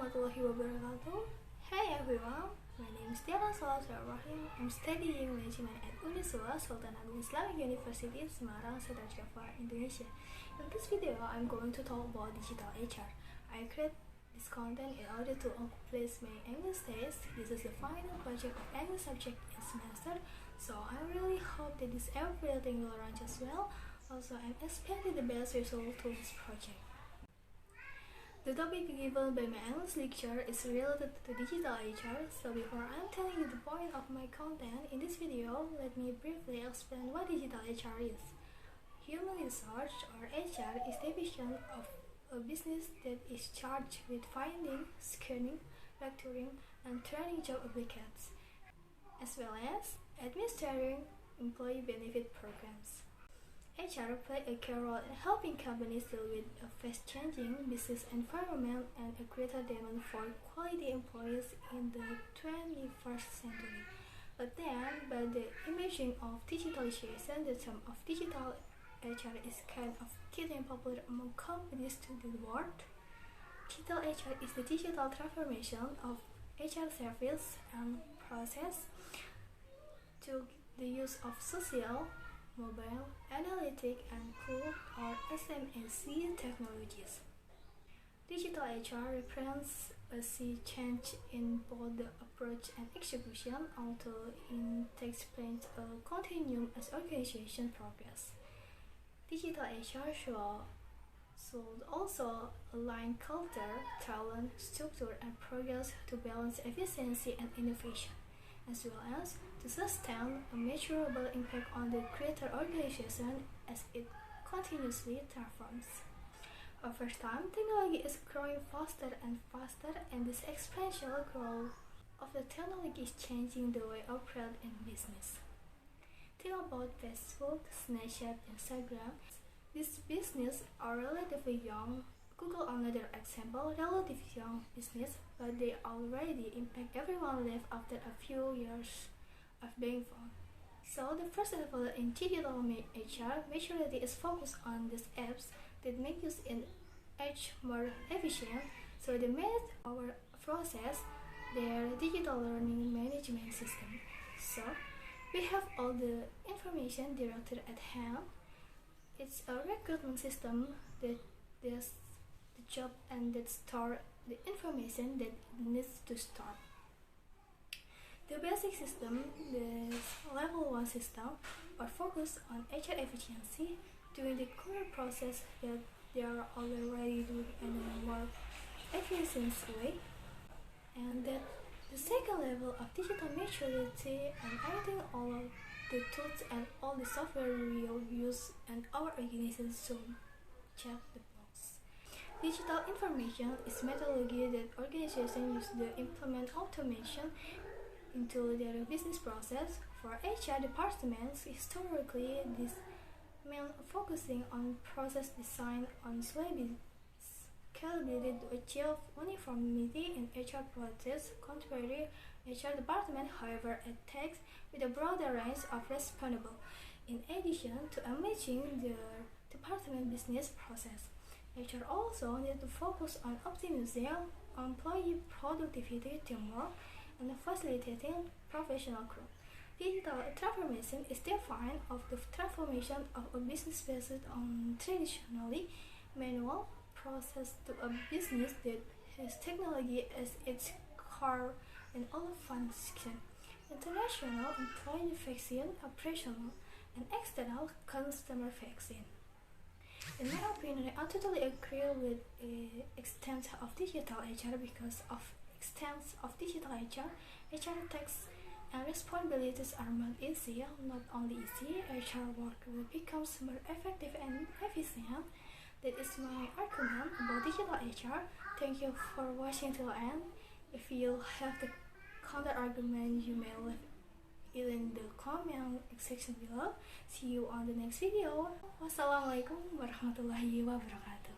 warahmatullahi wabarakatuh. Hey everyone, my name is Tiara Salazar Rahim. I'm studying management at Uniswa Sultan Agung Islamic University, Semarang, Southern Java, Indonesia. In this video, I'm going to talk about digital HR. I create this content in order to increase my English test. This is the final project of English subject in semester, so I really hope that everything will run just well. Also, I'm expecting the best result to this project. The topic given by my English lecture is related to digital HR, so before I'm telling you the point of my content in this video, let me briefly explain what digital HR is. Human resource or HR is the division of a business that is charged with finding, screening, recruiting, and training job applicants, as well as administering employee benefit programs. HR play a key role in helping companies deal with a fast-changing business environment and a greater demand for quality employees in the 21st century. But then, by the emerging of digitalization, the term of digital HR is kind of getting popular among companies to the world. Digital HR is the digital transformation of HR service and process to the use of social, mobile, analytic, and cloud or SMAC technologies. Digital HR represents a sea change in both the approach and execution, although it takes place a continuum as organization progress. Digital HR should also align culture, talent, structure, and progress to balance efficiency and innovation, as well as to sustain a measurable impact on the greater organization as it continuously transforms. Over time, technology is growing faster and faster, and this exponential growth of the technology is changing the way we operate in business. Think about Facebook, Snapchat, Instagram. These businesses are relatively young. Google, another example, relatively young business, but they already impact everyone's life after a few years of being found. So the first level in digital HR maturity is focused on these apps that make use in age more efficient, so they made our process their digital learning management system. So we have all the information directly at hand. It's a recruitment system that does the job and that store the information that it needs to store. The basic system, the level 1 system, are focused on HR efficiency during the current process that they are already doing in a more efficient way, and that the second level of digital maturity and adding all of the tools and all the software we will use in our organization to check the box. Digital information is methodology that organizations use to implement automation into their business process. For HR departments, historically, this meant focusing on process design on scalability to achieve uniformity in HR process. Contrary, HR department, however, attacks with a broader range of responsible. In addition to managing their department business process, HR also need to focus on optimizing employee productivity, teamwork, and facilitating professional growth. Digital transformation is defined of the transformation of a business based on traditionally manual process to a business that has technology as its core in all functions: international, employee facing, operational, and external customer facing. In my opinion, I totally agree with the extent of digital HR because of extent of digital HR tasks and responsibilities are not easy. Not only easy, HR work will become more effective and efficient. That is my argument about digital HR. Thank you for watching till the end. If you have the counter argument, you may leave it in the comment section below. See you on the next video. Wassalamualaikum warahmatullahi wabarakatuh.